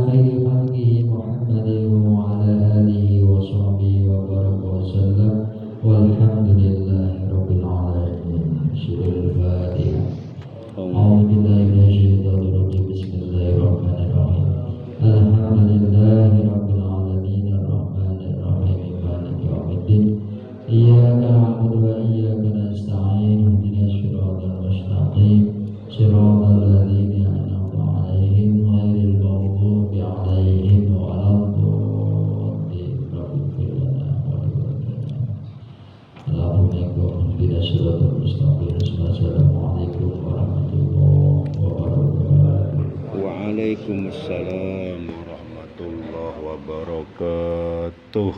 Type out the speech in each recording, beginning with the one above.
خير خلقه محمد وعلى آله وصحبه وبارك وسلم والحمد لله رب العالمين. سورة الفاتحة. أعوذ بالله من الشيطان الرجيم. بسم الله الرحمن الرحيم. الحمد لله رب العالمين الرحمن الرحيم مالك يوم الدين. إياك نعبد وإياك نستعين اهدنا الصراط المستقيم صراط الذين أنعمت عليهم غير المغضوب عليهم ولا الضالين. رب اغفر لنا ولوالدينا اللهم اهدنا الصراط المستقيم. السلام عليكم ورحمة الله وبركاته. Waalaikumsalam warahmatullahi wabarakatuh.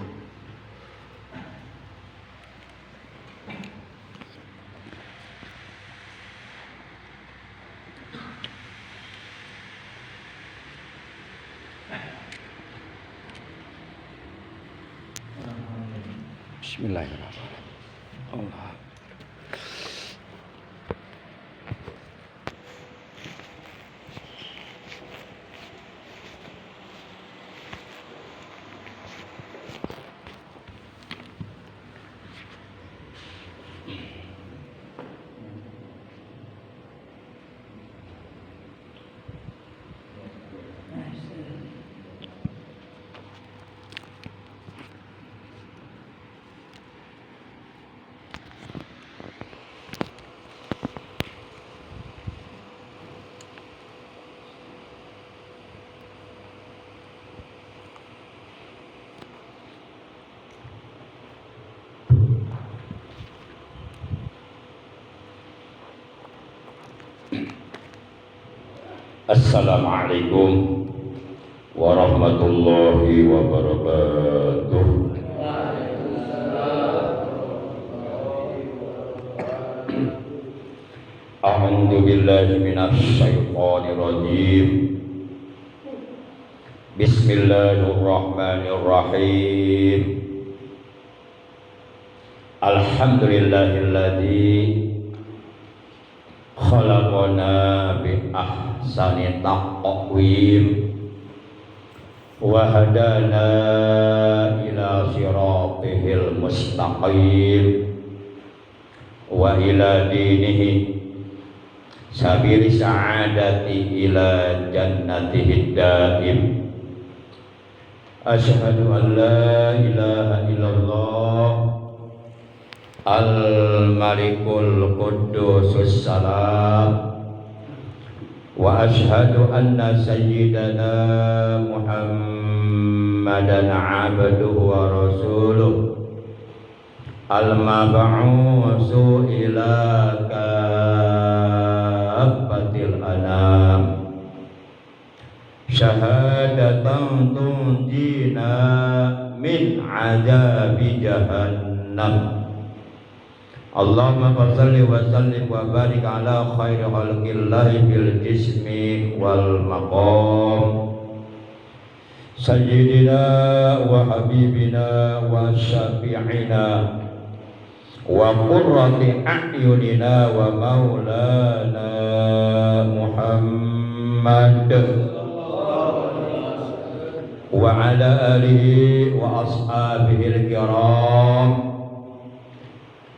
Bismillahirrahmanirrahim. Allah. Assalamualaikum warahmatullahi wabarakatuh. A'udzu billahi minasy syaithanir rajim. Bismillahirrahmanirrahim. Alhamdulillahilladzi khalaqana bi ahsani taqwim wa hadana ila siratihil mustaqim wa ila dinihi sabili sa'adati ila jannatihi daim. Asyhadu an la ilaha illallah al-malikul quddusus salam wa asyhadu anna sayyidana Muhammadan abduhu wa rasuluh al-mab'usu ila kaffatil anam syahadatan tunjina min azabi jahannam. Allahumma salli wa sallim wa barik ala khairi khalqillahi bil jismi wal maqam sayyidina wa habibina wa syafi'ina wa qurrati a'yunina wa maulana Muhammad wa ala alihi wa ashabihi al-kiram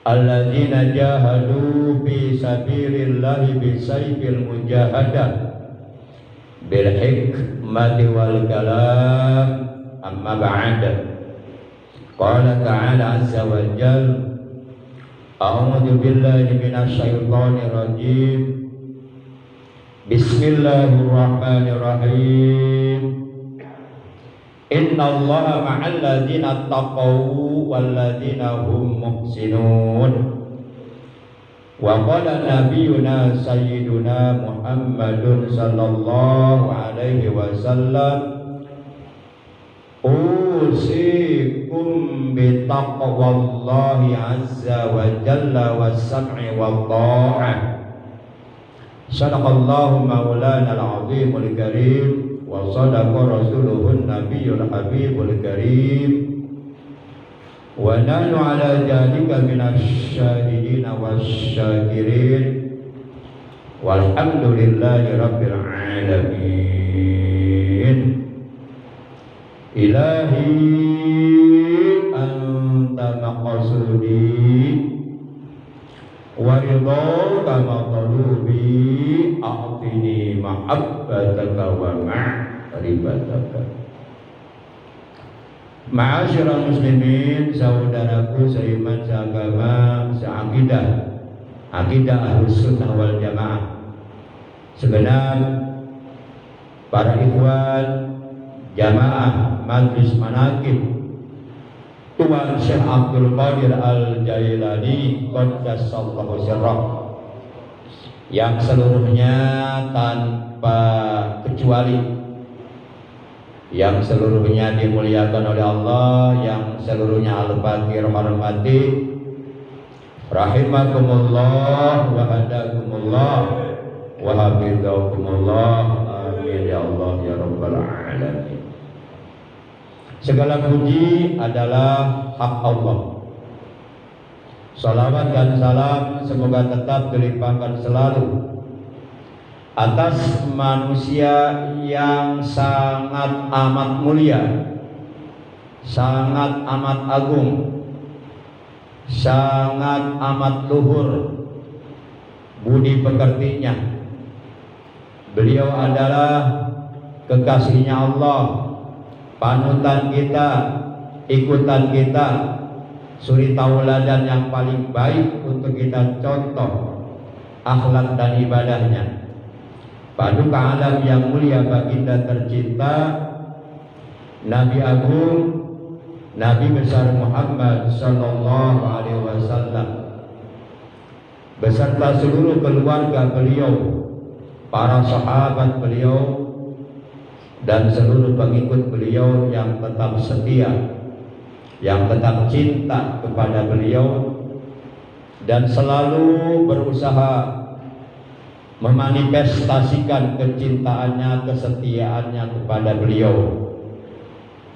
alladzina jahadu fi sabilillahi bisayfil mujahadah bil hikmati wal kalam. Amma ba'd. Qala ta'ala azza wa jalla a'udzu billahi minasy syaithanir rajim. Bismillahirrahmanirrahim. Innallaha ma'al ladzina taqaw wal ladzina hum muhsinun. Wa qala nabiyyuna sayyiduna Muhammadun sallallahu alaihi wasallam usikum bi taqwallahi azza wa jalla was sam'i wat tha'ah. Sadaqallahu maulana al-azimul karim wa sadaqa rasuluhun nabiyyul habibul karim wa nahnu ala dhalika minasy syahidin wasyakirin walhamdulillahi rabbil alamin. Ilahi anta maqsudi wa ridhaka matlubi a'tini mahabbataka wa ma'rifataka. Ma'asyiral muslimin, saudaraku seiman seagama seakidah, akidah Ahlus Sunnah wal Jamaah. Segenap para ikhwan jamaah Majlis Manaqib Tuan Syekh Abdul Qadir Al-Jailani Qaddasallahu sirrah, yang seluruhnya tanpa kecuali, yang seluruhnya dimuliakan oleh Allah, yang seluruhnya Al-Fakir hormati, rahimakumullah wa hadakumullah wa hafizakumullah, amin ya Allah ya rabbal alamin. Segala puji adalah hak Allah. Salawat dan salam semoga tetap dilimpahkan selalu atas manusia yang sangat amat mulia, sangat amat agung, sangat amat luhur budi pekertinya. Beliau adalah kekasihnya Allah, panutan kita, ikutan kita, suri tauladan yang paling baik untuk kita contoh akhlak dan ibadahnya. Paduka alam yang mulia baginda tercinta, Nabi Agung, Nabi besar Muhammad Sallallahu Alaihi Wasallam beserta seluruh keluarga beliau, para sahabat beliau, dan seluruh pengikut beliau yang tetap setia, yang tetap cinta kepada beliau, dan selalu berusaha memanifestasikan kecintaannya, kesetiaannya kepada beliau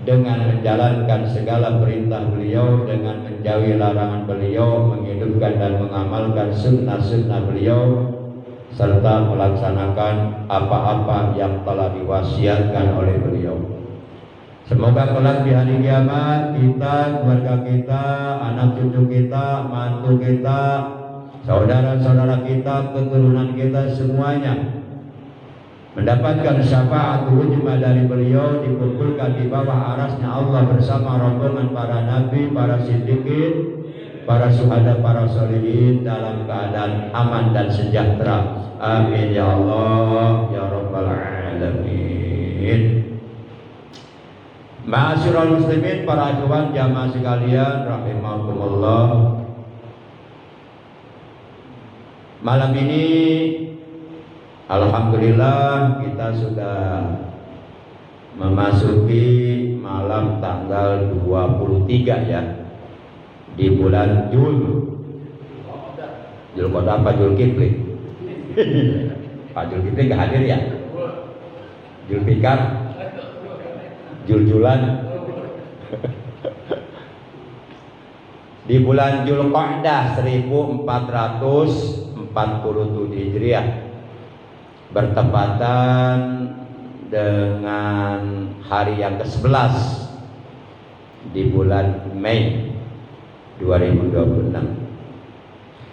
dengan menjalankan segala perintah beliau, dengan menjauhi larangan beliau, menghidupkan dan mengamalkan sunnah-sunnah beliau, serta melaksanakan apa-apa yang telah diwasiatkan oleh beliau. Semoga kelak di hari kiamat kita, keluarga kita, anak cucu kita, mantu kita, saudara-saudara kita, keturunan kita semuanya mendapatkan syafaat ujma dari beliau, dikumpulkan di bawah arasnya Allah bersama rombongan para nabi, para siddiqin, para syuhada, para sholihin dalam keadaan aman dan sejahtera. Amin ya Allah ya rabbal alamin. Ma'asyiral muslimin, para ikhwan jamaah sekalian rahimakumullah. Malam ini alhamdulillah kita sudah memasuki malam tanggal 23 ya, di bulan Zulqa'dah apa Zulkifli? Pak Zulkifli nggak hadir ya? Zulfikar, Juljulan. Di bulan Zulqa'dah 1447 Hijriah, bertepatan dengan hari yang ke-11 di bulan Mei 2026.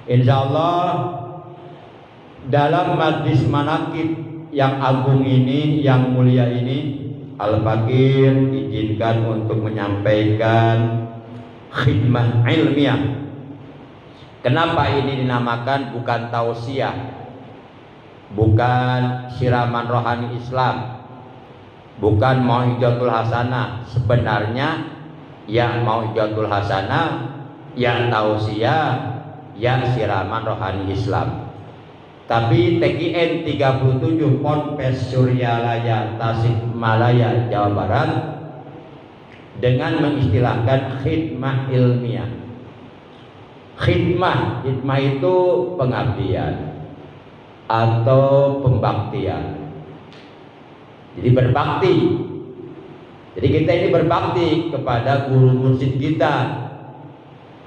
Insya Allah dalam majlis manaqib yang agung ini, yang mulia ini, Al-Fakir izinkan untuk menyampaikan khidmah ilmiah. Kenapa ini dinamakan bukan tausiah, bukan siraman rohani Islam, bukan mau'izatul hasanah? Sebenarnya ya mau'izatul hasanah, ya tausiah, ya siraman rohani Islam. Tapi TKN 37 Ponpes Suryalaya Tasikmalaya Jawa Barat dengan mengistilahkan khidmah ilmiah. Khidmah itu pengabdian atau pembaktian. Jadi berbakti. Jadi kita ini berbakti kepada guru mursyid kita,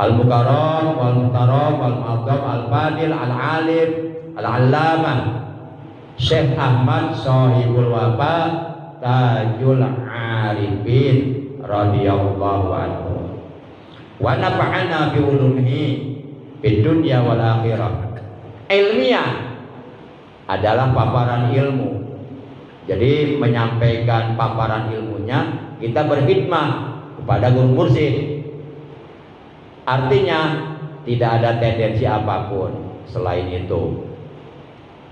Al-Mukarram, Wal-Muhtaram, Wal-Mu'azzam, Al-Fadil, Al-Alim, Al-Allamah Syekh Ahmad Shahibul Wafa tajul arifin radhiyallahu anhu wa nafa'ana bi ulumihi fid dunya wal akhirah. Ilmiah adalah paparan ilmu. Jadi menyampaikan paparan ilmunya, kita berkhidmah kepada guru mursyid. Artinya tidak ada tendensi apapun selain itu.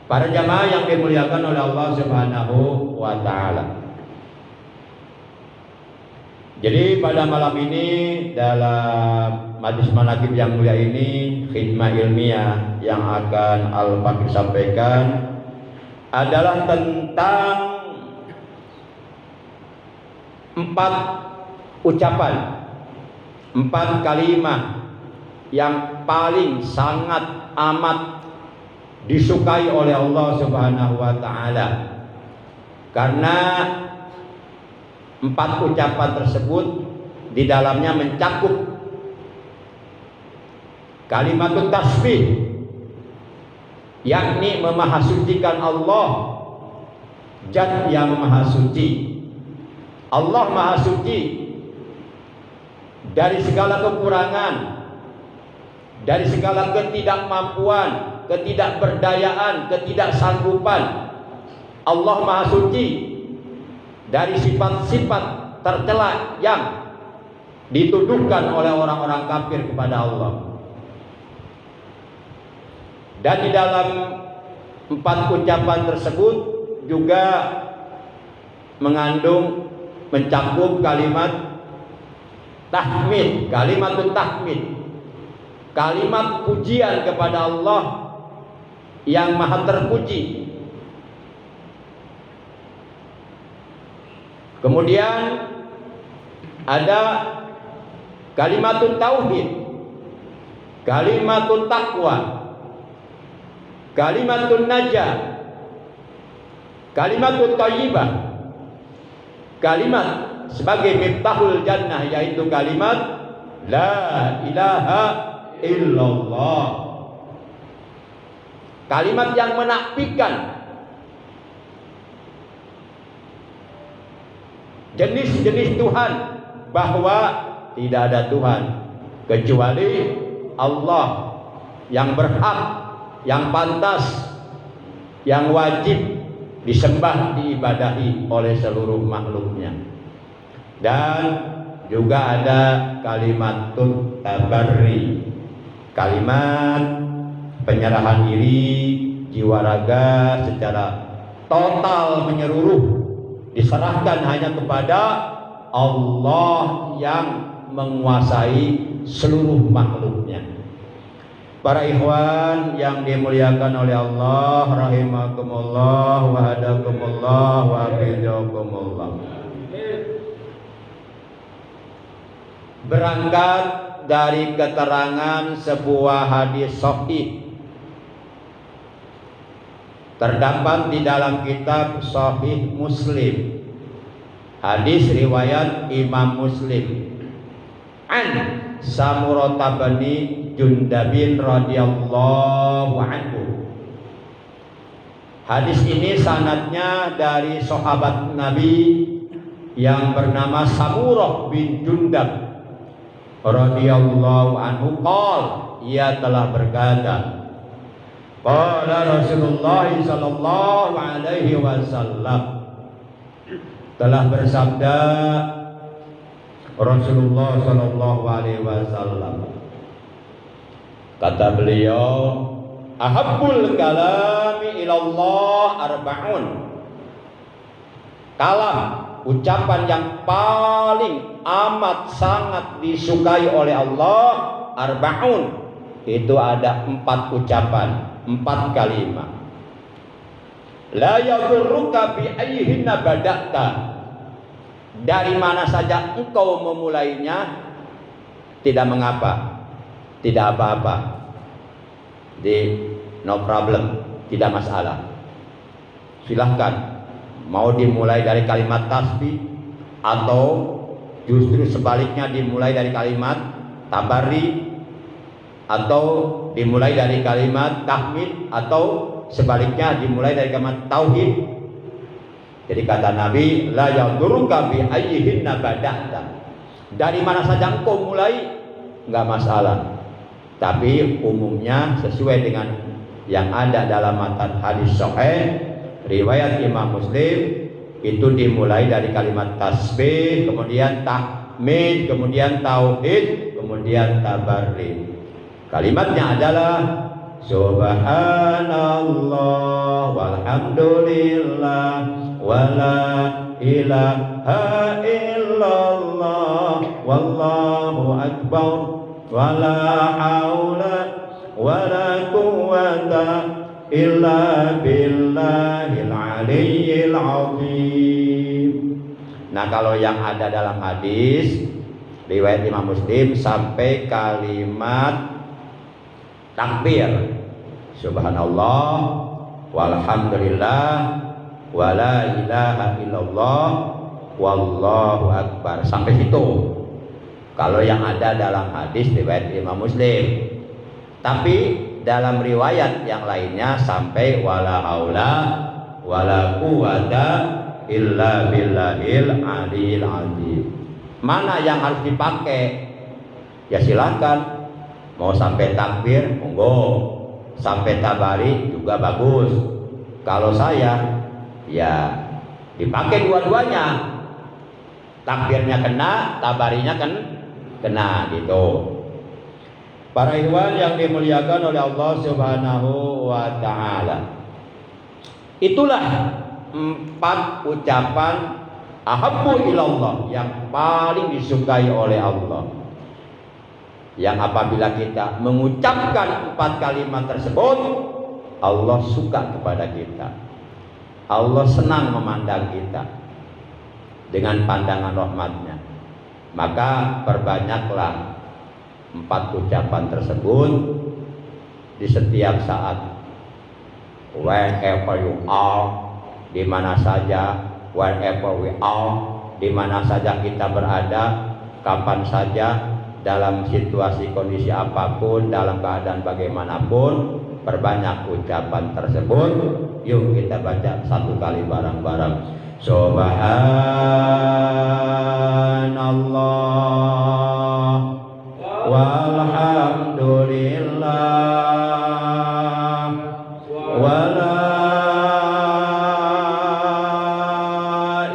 Para jamaah yang dimuliakan oleh Allah Subhanahu wa taala. Jadi pada malam ini dalam majlis manaqib yang mulia ini, khidmah ilmiah yang akan Al-Fakir sampaikan adalah tentang 4 ucapan, 4 kalimat yang paling sangat amat disukai oleh Allah Subhanahu wa taala. Karena 4 ucapan tersebut di dalamnya mencakup kalimat tasbih, yakni memahasucikan Allah, Zat yang maha suci. Allah maha suci dari segala kekurangan, dari segala ketidakmampuan, ketidakberdayaan, ketidaksanggupan. Allah maha suci dari sifat-sifat tercela yang dituduhkan oleh orang-orang kafir kepada Allah. Dan di dalam 4 ucapan tersebut juga mencakup kalimat tahmid, kalimat tahmid, kalimat pujian kepada Allah yang maha terpuji. Kemudian ada kalimatun tauhid, kalimatun taqwa, kalimatun najah, kalimatun thayyibah, kalimat sebagai miftahul jannah, yaitu kalimat la ilaha illallah, kalimat yang menafikan jenis-jenis Tuhan, bahwa tidak ada Tuhan kecuali Allah yang berhak, yang pantas, yang wajib disembah, diibadahi oleh seluruh makhluknya. Dan juga ada kalimat tabarri, kalimat penyerahan diri, jiwa raga secara total menyeluruh diserahkan hanya kepada Allah yang menguasai seluruh makhluknya. Para ikhwan yang dimuliakan oleh Allah, rahimakumullah wa hadakumullah wa hafizakumullah. Berangkat dari keterangan sebuah hadis sahih terdapat di dalam kitab Sahih Muslim, hadis riwayat Imam Muslim, an Samurah bin Jundabin radhiyallahu anhu. Hadis ini sanadnya dari sahabat Nabi yang bernama Samurah bin Jundab radhiyallahu anhu. Ia telah berkata, qala Rasulullah sallallahu alaihi wasallam, telah bersabda Rasulullah sallallahu alaihi wasallam, kata beliau, ahabbul kalami ilallah arba'un. Kalam, ucapan yang paling amat sangat disukai oleh Allah, arba'un, itu ada 4 ucapan, 4 kalimat. La yadurruka bi ayyihinna bada'ta. Dari mana saja engkau memulainya tidak mengapa, tidak apa-apa, no problem, tidak masalah. Silahkan, mau dimulai dari kalimat tasbih atau justru sebaliknya dimulai dari kalimat tabarri, atau dimulai dari kalimat tahmid, atau sebaliknya dimulai dari kalimat tauhid. Jadi kata Nabi, la yaduruka bi ayyihinna bada'ta. Dari mana saja engkau mulai enggak masalah. Tapi umumnya sesuai dengan yang ada dalam matan hadis sahih riwayat Imam Muslim, itu dimulai dari kalimat tasbih, kemudian tahmid, kemudian tauhid, kemudian tabarrik. Kalimatnya adalah subhanallah walhamdulillah wala ilaha illallah wallahu akbar wala haula wala quwwata illa billahil aliyyil azim. Nah, kalau yang ada dalam hadis riwayat Imam Muslim sampai kalimat takbir subhanallah walhamdulillah wala ilaha illallah wallahu akbar, sampai situ kalau yang ada dalam hadis riwayat Imam Muslim. Tapi dalam riwayat yang lainnya sampai wala haula wala quwwata illa billahil aliyil azim. Mana yang harus dipakai? Ya silakan, mau sampai takbir monggo, sampai tabari juga bagus. Kalau saya ya dipakai dua-duanya, takbirnya kena, tabarinya kena gitu. Para ikhwan yang dimuliakan oleh Allah Subhanahu wa taala. Itulah 4 ucapan ahabbu ilallah yang paling disukai oleh Allah. Yang apabila kita mengucapkan 4 kalimat tersebut, Allah suka kepada kita. Allah senang memandang kita dengan pandangan rahmatnya. Maka perbanyaklah 4 ucapan tersebut di setiap saat. Wherever you are, di mana saja, wherever we are, di mana saja kita berada, kapan saja, dalam situasi kondisi apapun, dalam keadaan bagaimanapun, perbanyak ucapan tersebut. Yuk kita baca 1 kali bareng-bareng. Subhanallah walhamdulillah wala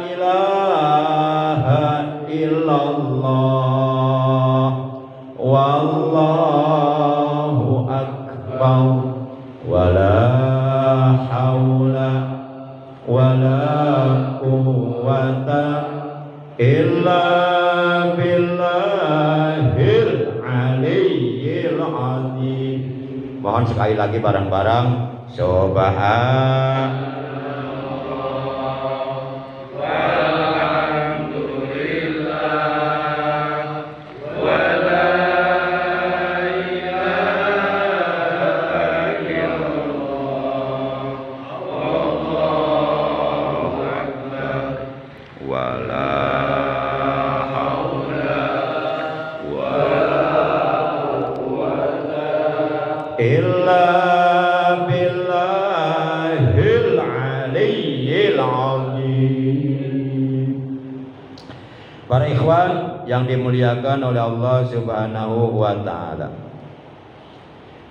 ilaha illallah wallahu akbar wala haula wala quwwata illa billahil aliyyil azim. Mohon sekali lagi bareng-bareng. Subhanallah walhamdulillah wala ilaha illallah wallahu akbar wala illa billahil aliyyil azim. Para ikhwan yang dimuliakan oleh Allah Subhanahu wa taala.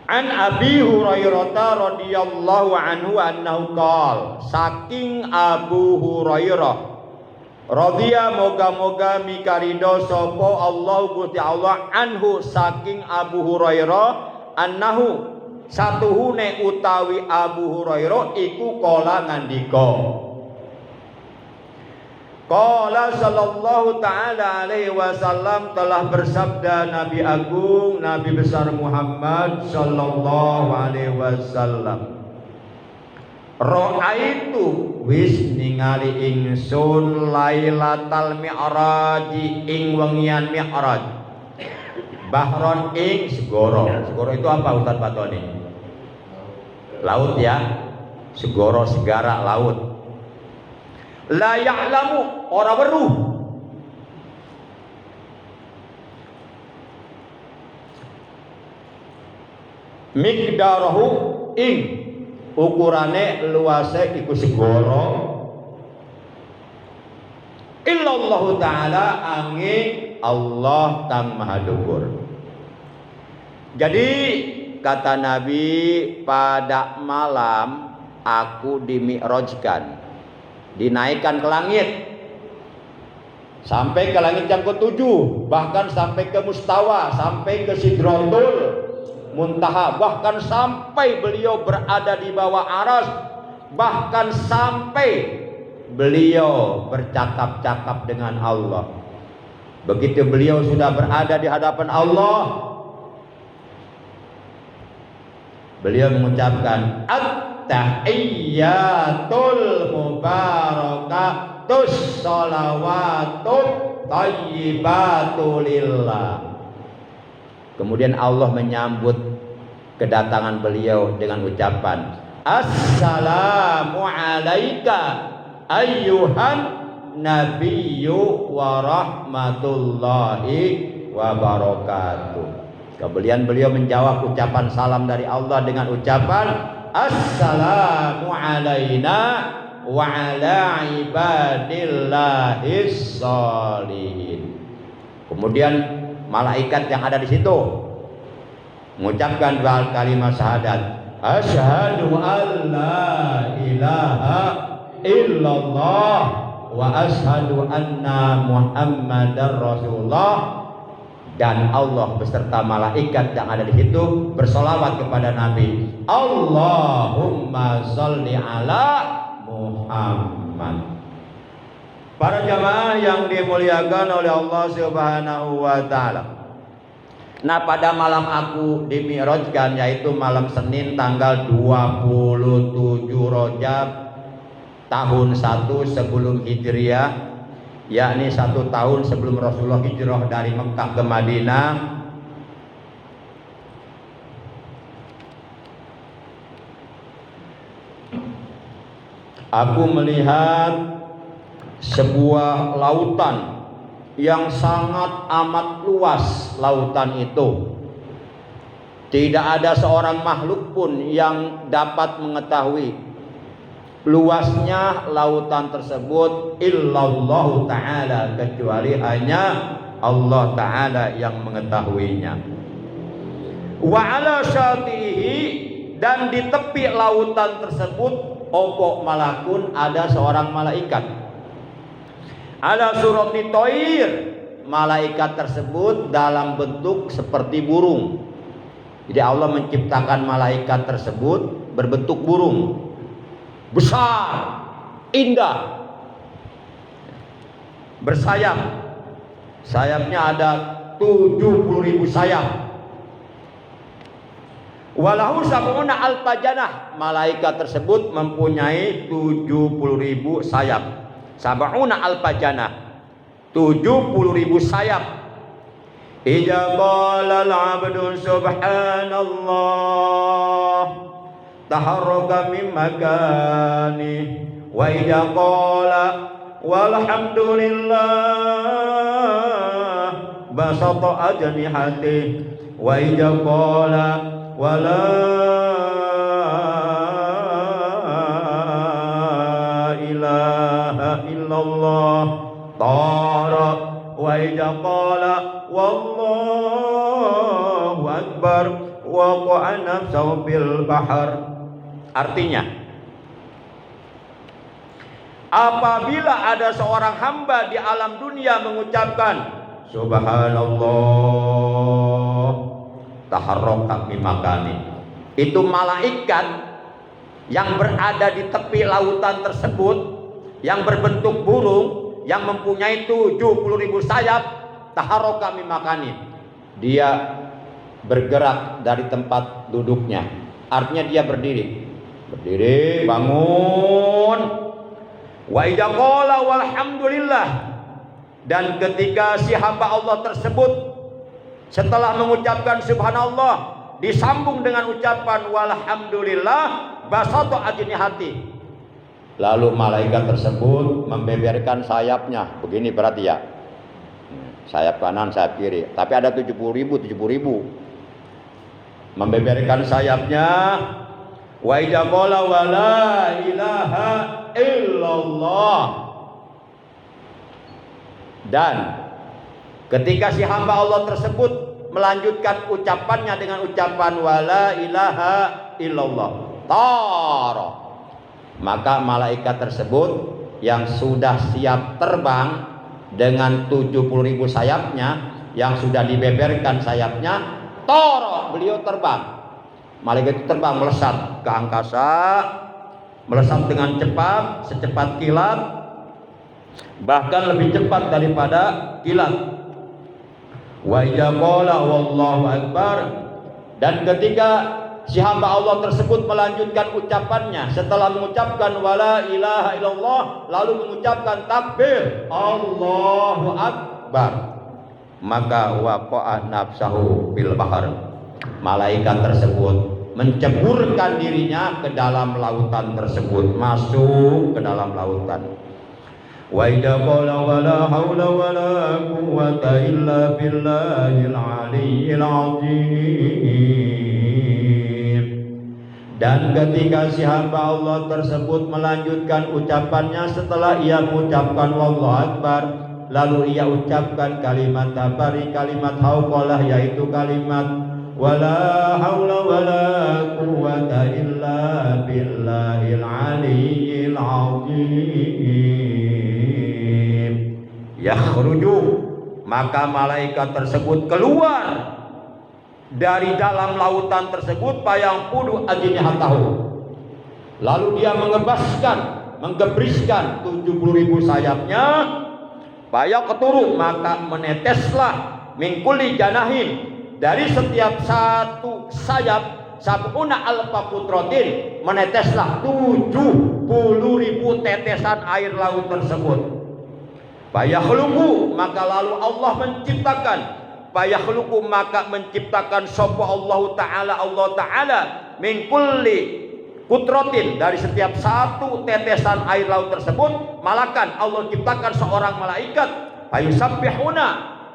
An Abi Hurairah radhiyallahu anhu annahu qala, saking Abu Hurairah radhiya moga-moga mikarido sapa Allah Gusti Allah anhu saking Abu Hurairah annahu satuhune utawi Abu Hurairah iku kala ngandika. Qala sallallahu ta'ala alaihi wasallam, telah bersabda Nabi Agung Nabi besar Muhammad sallallahu alaihi wasallam, Ra'aitu wis ningali ingsun lailatal mi'raj ing wengian mi'raj bahron ing segoro. Segoro itu apa Ustaz Fatoni? Laut ya, segoro segara laut. La ya'lamu ora weruh miqdarahu ing ukurane luase iku segoro illallahu ta'ala angin Allah kang maha dhuwur. Jadi kata Nabi, pada malam aku dimi'rajkan, dinaikkan ke langit, sampai ke langit yang ketujuh, bahkan sampai ke Mustawa, sampai ke Sidratul Muntaha, bahkan sampai beliau berada di bawah aras, bahkan sampai beliau bercakap-cakap dengan Allah. Begitu beliau sudah berada di hadapan Allah, beliau mengucapkan at-tahiyyatul mubarakatus sholawatut thayyibatu lillah. Kemudian Allah menyambut kedatangan beliau dengan ucapan assalamu alaika ayyuhan nabiyyu wa rahmatullahi wa barakatuh. Kemudian beliau menjawab ucapan salam dari Allah dengan ucapan assalamu alaina wa ala ibadillahis sholihin. Kemudian malaikat yang ada di situ mengucapkan dua kalimat syahadat, asyhadu an la ilaha illallah wa asyhadu anna muhammadar rasulullah. Dan Allah beserta malaikat yang ada di situ bersolawat kepada Nabi, Allahumma sholli ala Muhammad. Para jamaah yang dimuliakan oleh Allah Subhanahu wa taala. Nah, pada malam aku dimi'rajkan, yaitu malam Senin tanggal 27 Rajab tahun 1 sebelum Hijriah, yakni 1 tahun sebelum Rasulullah hijrah dari Mekah ke Madinah. Aku melihat sebuah lautan yang sangat amat luas. Lautan itu tidak ada seorang makhluk pun yang dapat mengetahui luasnya lautan tersebut illallahu ta'ala, kecuali hanya Allah ta'ala yang mengetahuinya. Wa ala syatihi, dan di tepi lautan tersebut opo malakun, ada seorang malaikat. Ala surati toir, malaikat tersebut dalam bentuk seperti burung. Jadi Allah menciptakan malaikat tersebut berbentuk burung, besar, indah, bersayap. Sayapnya ada 70.000 sayap. Walahu sab'una alfa janah, malaikat tersebut mempunyai 70.000 sayap. Sab'una alfa janah, 70.000 sayap. Idza qala al-'abdu subhanallah taharraka min makani, wa idza qala walhamdulillah basata ajnihati, wa idza qala wala ilaha illallah tara, wa idza qala wallahu akbar waqa'a nafsuhu bil bahr. Artinya, apabila ada seorang hamba di alam dunia mengucapkan subhanallah taharraka min makani, itu malaikat yang berada di tepi lautan tersebut yang berbentuk burung yang mempunyai 70.000 sayap, taharraka min makani, dia bergerak dari tempat duduknya. Artinya dia berdiri, bangun. Wa idza qala walhamdulillah, dan ketika si hamba Allah tersebut setelah mengucapkan subhanallah disambung dengan ucapan walhamdulillah basatu ajnihati, lalu malaikat tersebut membeberkan sayapnya. Begini berarti ya, sayap kanan, sayap kiri, tapi ada 70.000 membeberkan sayapnya. Wa idza qala wala ilaha illallah, Dan ketika si hamba Allah tersebut melanjutkan ucapannya dengan ucapan wala ilaha illallah, tara, maka malaikat tersebut yang sudah siap terbang dengan 70.000 sayapnya, yang sudah dibeberkan sayapnya, tara, beliau terbang. Malaikat itu terbang melesat ke angkasa, melesat dengan cepat, secepat kilat, bahkan lebih cepat daripada kilat. Wa idza qala wallahu akbar, dan ketika si hamba Allah tersebut melanjutkan ucapannya setelah mengucapkan wala ilaha illallah, lalu mengucapkan takbir Allahu akbar, maka waqa'a nafsahu bil bahr, malaikat tersebut menceburkan dirinya ke dalam lautan tersebut, masuk ke dalam lautan. Wa idza qala wala haula wala quwwata illa billahil aliyyil azim, dan ketika si hamba Allah tersebut melanjutkan ucapannya setelah ia mengucapkan wallahu akbar, lalu ia ucapkan kalimat tabari, kalimat hauqalah, yaitu kalimat wala haula wala quwwata illa billahil aliyyil azim. Yakhruju, maka malaikat tersebut keluar dari dalam lautan tersebut, payangpudu ajnihatahu, lalu dia menggebriskan 70.000 sayapnya, payah keturu, maka meneteslah mingkuli janahin, dari setiap satu sayap, sabuna alfa putrotin, meneteslah 70.000 tetesan air laut tersebut. Fayakhluqu, maka lalu Allah menciptakan, fayakhluqu, maka menciptakan sapa Allah Ta'ala min kulli kutrotin, dari setiap satu tetesan air laut tersebut, malakan Allah ciptakan seorang malaikat, fayusabbihuna,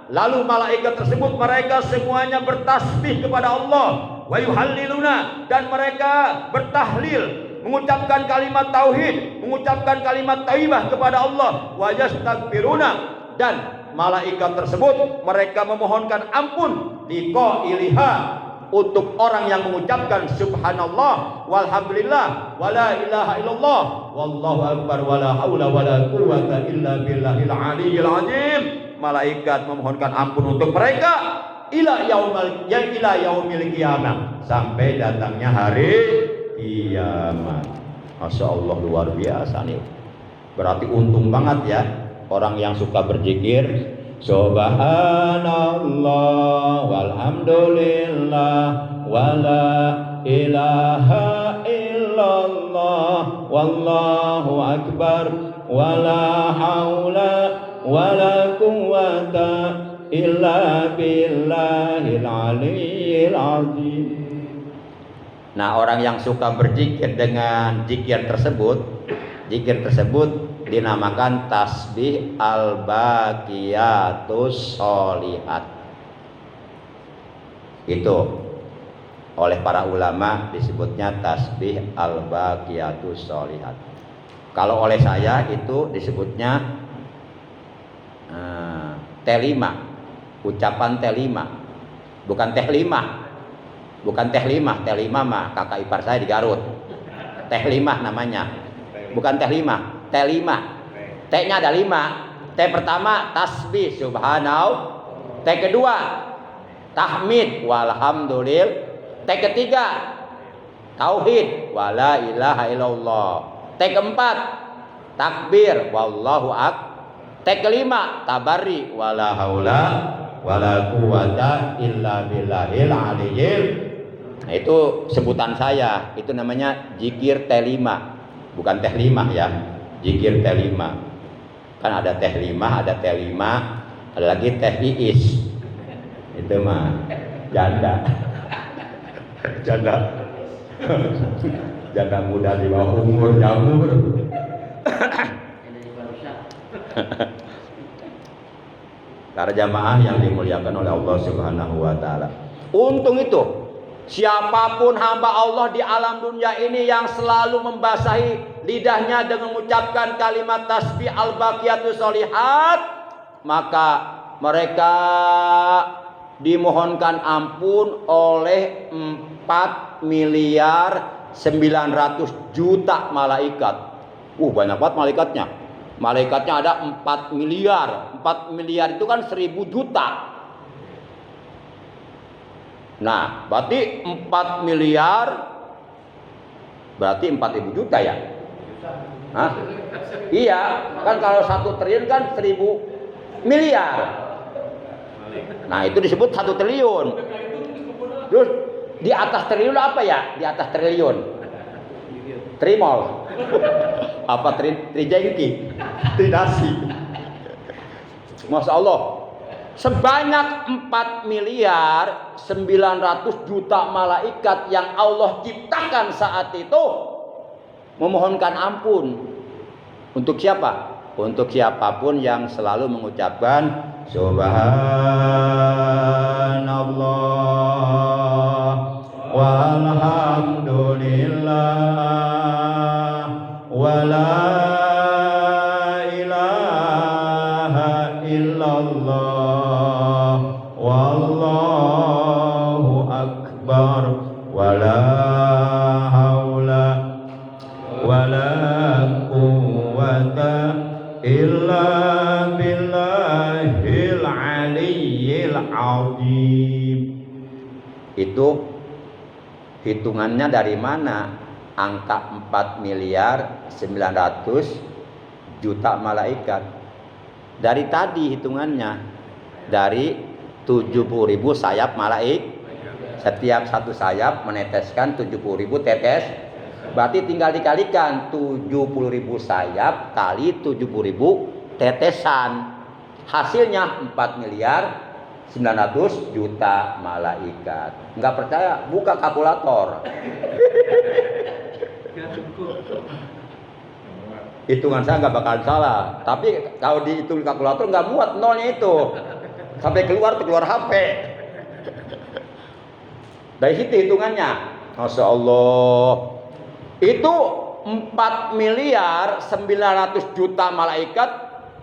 lalu malaikat tersebut mereka semuanya bertasbih kepada Allah, wa yuhalliluna, dan mereka bertahlil, mengucapkan kalimat tauhid, mengucapkan kalimat thayyibah kepada Allah, wa yastaghfiruna, dan malaikat tersebut mereka memohonkan ampun liqailiha, untuk orang yang mengucapkan subhanallah walhamdulillah wala ilaha illallah wallahu akbar wala haula wala quwwata illa billahil aliyyil azim. Malaikat memohonkan ampun untuk mereka ila yaumil qiyamah, sampai datangnya hari kiamat. Masya Allah, luar biasa nih. Berarti untung banget ya orang yang suka berzikir subhanallah walhamdulillah wala ilaha illallah wallahu akbar wala haula wala quwwata illa billahil aliyyil azim. Nah, orang yang suka berzikir dengan zikir tersebut dinamakan tasbih al-baqiyatus sholihat. Itu oleh para ulama disebutnya tasbih al-baqiyatus sholihat. Kalau oleh saya itu disebutnya T5, ucapan T5, bukan teh 5, bukan teh 5, teh 5 mah kakak ipar saya di Garut. Teh 5 namanya, bukan teh 5, teh 5. T-nya ada 5. T pertama tasbih subhanallah, T kedua tahmid walhamdulillah, T ketiga tauhid wala ilaha illallah, T keempat takbir wallahu akbar, T kelima tabarri wala haula wala quwwata illa billahil aliyyil. Nah, itu sebutan saya, itu namanya zikir T5, bukan teh 5 ya, zikir T5. Kan ada teh 5, ada T5, ada lagi teh iis. Itu mah janda. Janda muda di bawah umur jamur. Para jamaah yang dimuliakan oleh Allah Subhanahu wa taala. Untung itu siapapun hamba Allah di alam dunia ini yang selalu membasahi lidahnya dengan mengucapkan kalimat tasbih al-baqiyatus sholihat, maka mereka dimohonkan ampun oleh 4 miliar 900 juta malaikat. Banyak banget malaikatnya. Malaikatnya ada 4 miliar. 4 miliar itu kan 1000 juta. Nah, berarti 4 miliar berarti 4000 juta ya? Hah? Iya, kan kalau 1 triliun kan 1000 miliar. Nah, itu disebut 1 triliun. Terus di atas triliun apa ya? Di atas triliun. Trimol. Apa trijengki? Trinasi. Masya Allah. Sebanyak 4 miliar 900 juta malaikat yang Allah ciptakan saat itu memohonkan ampun. Untuk siapa? Untuk siapapun yang selalu mengucapkan Subhanallah walhamdulillah wala ilaha illallah wallahu akbar wala haula wala quwwata illa billahil aliyyil azim. Itu hitungannya dari mana? Angka 4 miliar 900 juta malaikat. Dari tadi hitungannya, dari 70.000 sayap malaikat. Setiap satu sayap meneteskan 70.000 tetes. Berarti tinggal dikalikan 70.000 sayap kali 70.000 tetesan. Hasilnya 4 miliar 900 juta malaikat. Enggak percaya? Buka kalkulator. Hitungan saya nggak bakal salah. Tapi kalau dihitung kalkulator nggak muat nolnya itu. Sampai keluar HP. Dari situ hitungannya. Masya Allah. Itu 4 miliar 900 juta malaikat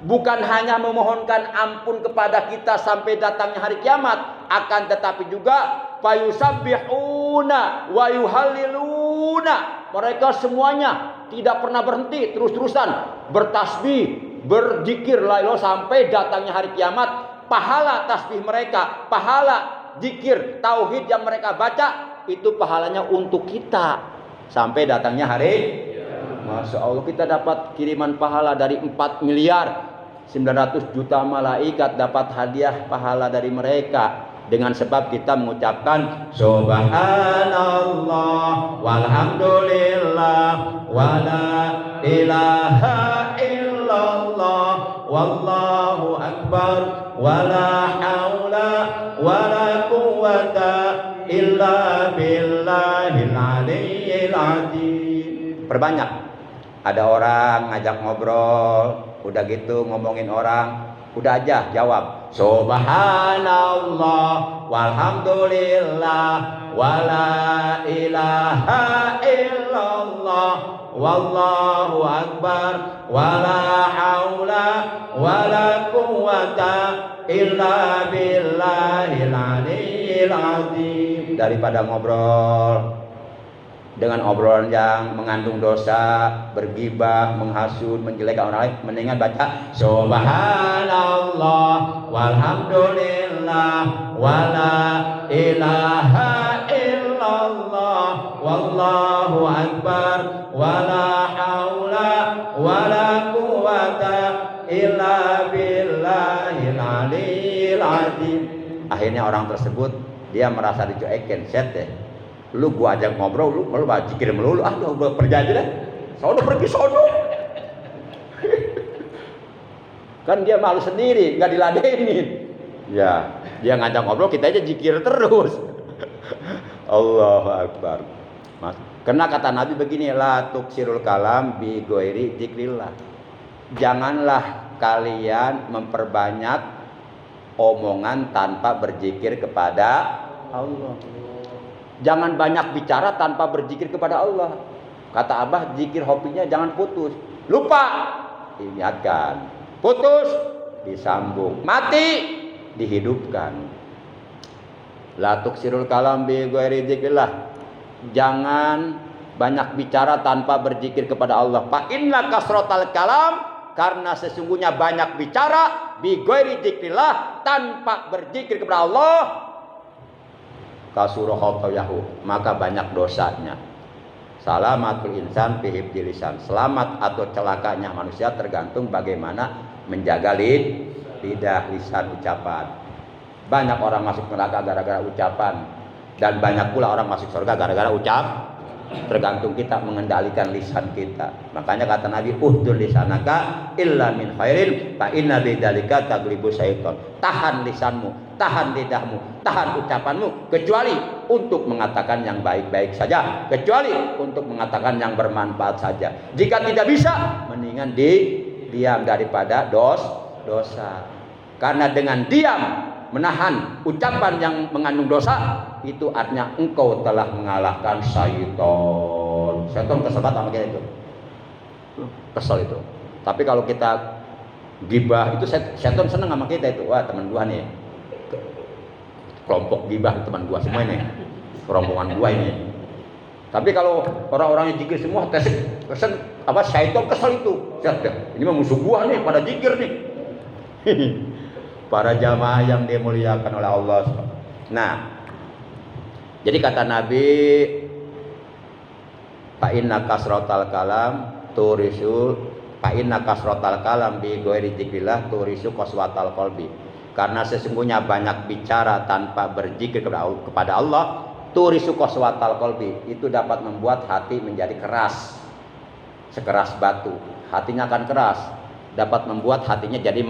bukan hanya memohonkan ampun kepada kita sampai datangnya hari kiamat, akan tetapi juga fayusabbihuna wa yuhalliluna. Mereka semuanya tidak pernah berhenti, terus-terusan bertasbih, berzikir la ilaha sampai datangnya hari kiamat. Pahala tasbih mereka, pahala zikir tauhid yang mereka baca, itu pahalanya untuk kita sampai datangnya hari. Masya Allah, kita dapat kiriman pahala dari 4 miliar 900 juta malaikat, dapat hadiah pahala dari mereka dengan sebab kita mengucapkan Subhanallah walhamdulillah wala ilaha illallah wallahu akbar wala haula wala quwwata illa billahil aliyyil azim. Perbanyak. Ada orang ngajak ngobrol, udah gitu ngomongin orang, udah aja jawab Subhanallah walhamdulillah wala ilaha illallah wallahu akbar wala haula wala quwwata illa billahil aliyyil azim. Daripada ngobrol dengan obrolan yang mengandung dosa, bergibah, menghasut, menjelekkan orang lain, mendingan baca Subhanallah walhamdulillah wala ilaha illallah wallahu akbar wala haula wala quwwata illa billahil aliyyil azim. Akhirnya orang tersebut dia merasa dicuekin, set deh. Lu gua ajak ngobrol, lu zikir melulu, gua pergi aja deh. Sono pergi sono. Kan dia malu sendiri, nggak diladenin. Ya, dia ngajak ngobrol, kita aja zikir terus. Allahu Akbar. Karena kata Nabi begini, la tuksirul kalam bi ghairi dzikrillah. Janganlah kalian memperbanyak omongan tanpa berzikir kepada Allah. Jangan banyak bicara tanpa berzikir kepada Allah. Kata Abah, zikir hobinya jangan putus. Lupa, ingatkan. Putus, disambung. Mati dihidupkan. La tuksirul kalam bi ghairi dzikrillah. Jangan banyak bicara tanpa berzikir kepada Allah. Fa inna kasratal kalam, karena sesungguhnya banyak bicara bi ghairi dzikrillah, tanpa berzikir kepada Allah, kasura khatayahu, maka banyak dosanya. Salamatul insan fi hifdzil lisan. Selamat atau celakanya manusia tergantung bagaimana menjaga lidah, lisan, ucapan. Banyak orang masuk neraka gara-gara ucapan, dan banyak pula orang masuk surga gara-gara ucap. Tergantung kita mengendalikan lisan kita. Makanya kata Nabi, uhdur lisanaka illa min khairin fa inna bidzalika taglibu syaiton. Tahan lisanmu, tahan lidahmu, tahan ucapanmu, kecuali untuk mengatakan yang baik-baik saja, kecuali untuk mengatakan yang bermanfaat saja. Jika tidak bisa, mendingan diam daripada dosa. Karena dengan diam menahan ucapan yang mengandung dosa, itu artinya engkau telah mengalahkan syaitan. Syaitan kesel banget sama kita itu. Kesel itu. Tapi kalau kita gibah itu, syaitan senang sama kita itu. Wah, teman gua nih. Kelompok gibah teman gua semua ini. Rombongan gua ini. Tapi kalau orang-orang yang zikir semua kesel apa, syaitan kesel itu. Ini mah musuh gua nih pada zikir nih. Para jamaah yang dimuliakan oleh Allah. Nah, jadi kata Nabi, fa inna kasratal kalam turisul, fa inna kasratal kalam bi ghairi dzikrillah turisu qaswatal qalbi. Karena sesungguhnya banyak bicara tanpa berzikir kepada Allah, turisu qaswatal qalbi, itu dapat membuat hati menjadi keras, sekeras batu. Hatinya akan keras, dapat membuat hatinya jadi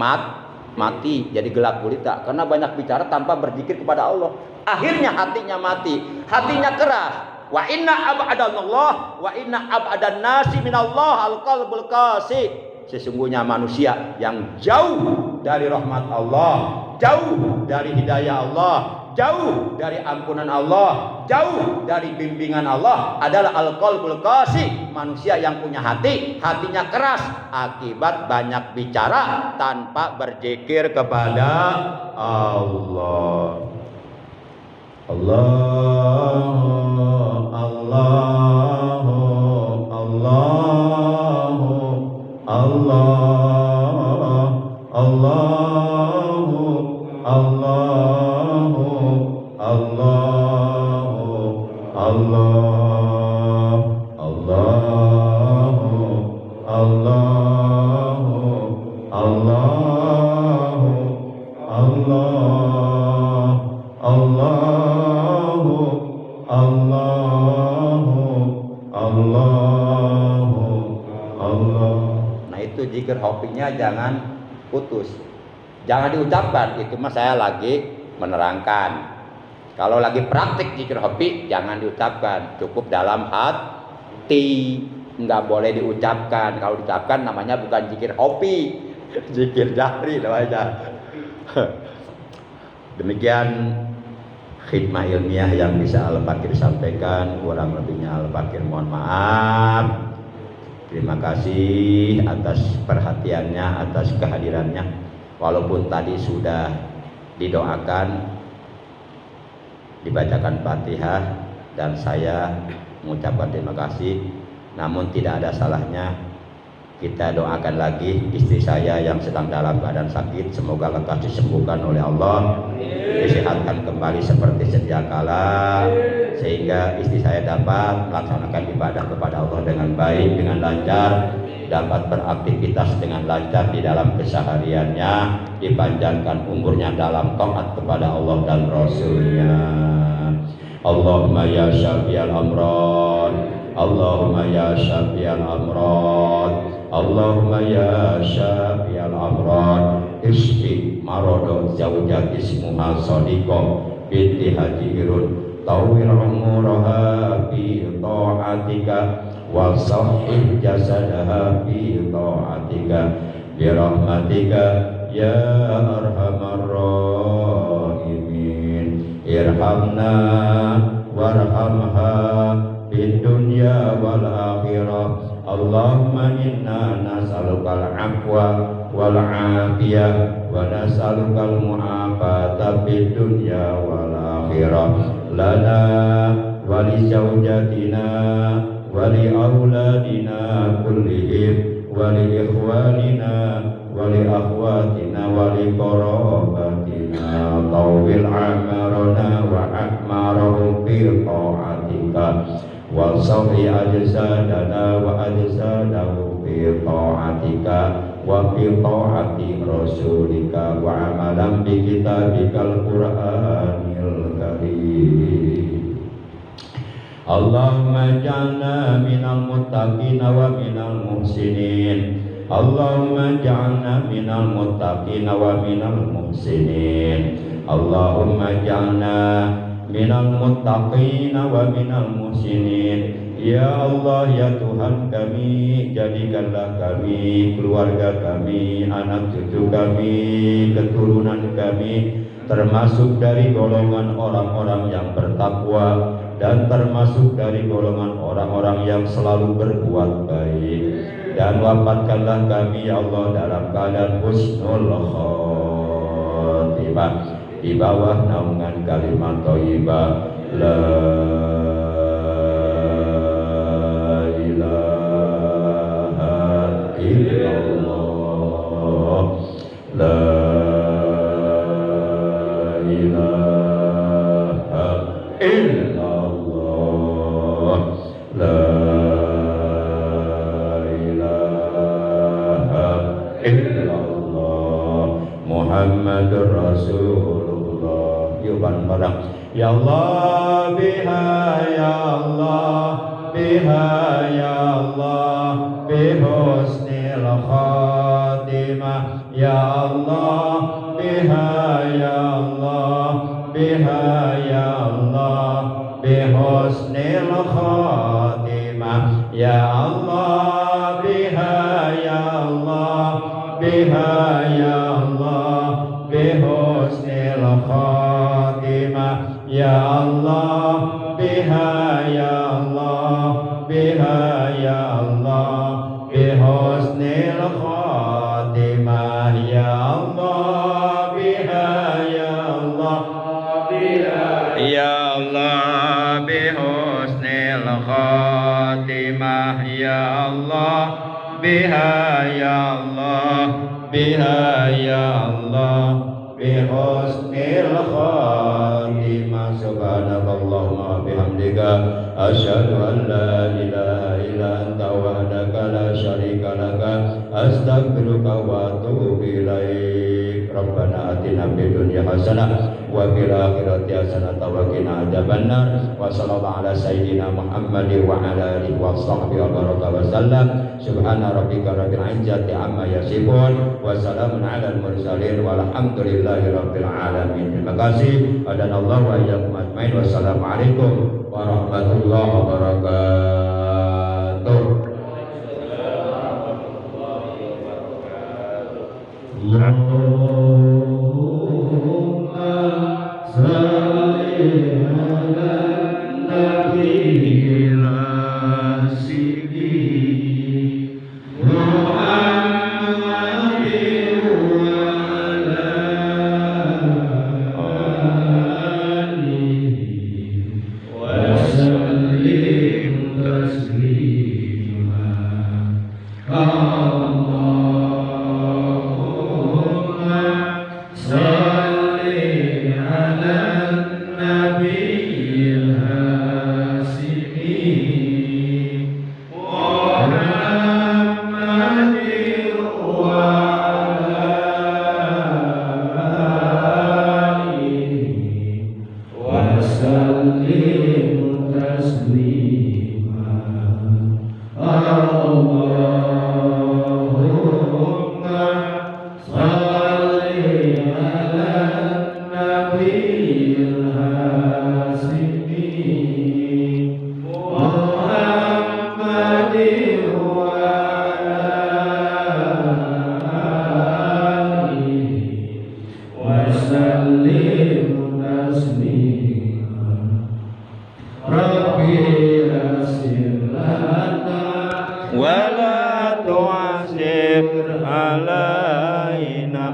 mati, jadi gelap gulita, karena banyak bicara tanpa berzikir kepada Allah. Akhirnya hatinya mati, hatinya keras. Wa inna ab'adanallah wa inna ab'adan nasi minallah al-qalbul qasi. Sesungguhnya manusia yang jauh dari rahmat Allah, jauh dari hidayah Allah, jauh dari ampunan Allah, jauh dari bimbingan Allah adalah al-qalbul qasi, manusia yang punya hati, hatinya keras akibat banyak bicara tanpa berzikir kepada Allah. Allah, Allah, Allah, Allah, Allah, Allah, Allah, Allah, Allah. Nah, itu zikir hobinya jangan putus, jangan diucapkan. Itu mah saya lagi menerangkan. Kalau lagi praktik zikir hobi jangan diucapkan, cukup dalam hati, nggak boleh diucapkan. Kalau diucapkan namanya bukan zikir hobi, zikir jahri namanya. Demikian khidmah ilmiah yang bisa Al-Fakir sampaikan, kurang lebihnya Al-Fakir mohon maaf. Terima kasih atas perhatiannya, atas kehadirannya. Walaupun tadi sudah didoakan, dibacakan Fatihah, dan saya mengucapkan terima kasih, namun tidak ada salahnya kita doakan lagi istri saya yang sedang dalam keadaan sakit, semoga lekas disembuhkan oleh Allah, disehatkan kembali seperti sedia kala, sehingga istri saya dapat melaksanakan ibadah kepada Allah dengan baik, dengan lancar, dapat beraktivitas dengan lancar di dalam kesehariannya, dipanjangkan umurnya dalam taat kepada Allah dan Rasulnya. Allahumma ya syafi'al amrad, Allahumma ya syafi'al amrad, Allahumma ya syafi'al amrad, isfi marodo zawjati ismuha sadiqah binti Haji Irun, tawil umuraha fi ta'atika wa sahih jasadaha fi ta'atika birahmatika ya arhamar rahimin. Irhamna warhamha fid dunya wal akhirah. Allahumma inna nas'alukal afwa wal afiyah wa nas'alukal mu'afata fid dunya wal akhirah lana wa li zawjatina wa li auladina kullihim wa li ikhwanina wa li akhwatina wa li qarabatina tawil amarana wa a'marahum fi ta'atika wa sawhi ajsadana wa ajsadahum fi ta'atika wa fi ta'ati rasulika wa amalan bi kitabikal qur'anil karim. Allahumma ja'alna minal muttaqina wa minal muhsinin. Allahumma ja'alna minal muttaqina wa minal muhsinin. Allahumma ja'alna minal muttaqina wa minal muhsinin. Ya Allah, ya Tuhan kami, jadikanlah kami, keluarga kami, anak cucu kami, keturunan kami termasuk dari golongan orang-orang yang bertakwa dan termasuk dari golongan orang-orang yang selalu berbuat baik. Dan wafatkanlah kami ya Allah dalam keadaan husnul khotimah di bawah naungan kalimat thayyibah la ilaha illallah la ilaha illallah la Muhammadur Rasulullah. Yuk bareng-bareng. Ya Allah biha ya Allah biha ya Allah bihusnil khatimah ya Allah biha ya Allah biha ya Allah bihusnil khatimah ya Allah biha ya Allah biha ya Allah bihusnil khatimah ya Allah biha ya Allah biha ya Allah bihusnil khatimah ya Allah biha ya Allah biha ya Allah bihusnil khatimah ya Allah biha ya Allah biha ya Allah bihusnil khatimah. Subhanakallahumma bihamdika asyhadu an la ilaha illa anta wahdaka la syarika laka astaghfiruka wa atubu ilaik. Rabbana atina fid dunya hasanah wa fil akhirati hasanah wa qina adzabannar. Wa sallallahu ala sayyidina Muhammadin wa ala alihi wa sahbihi wa baraka wa sallam. Subhana rabbika rabbil izzati amma yasifun wa salamun alal mursalin walhamdulillahi rabbil alamin. Terima kasih. Adanallahu wa iyyakum ajmain. Wassalamualaikum warahmatullahi wabarakatuh. Allahumma salli ala nabiyil asidi Muhammadin wa ala alihi wa sallim taslima. Wala tu'asir alaina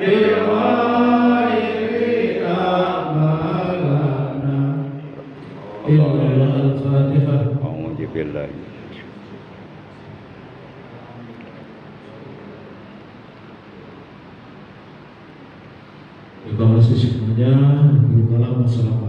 بالخير أعمالنا الفاتحة. أعوذ بالله. Terima kasih semuanya. Assalamualaikum.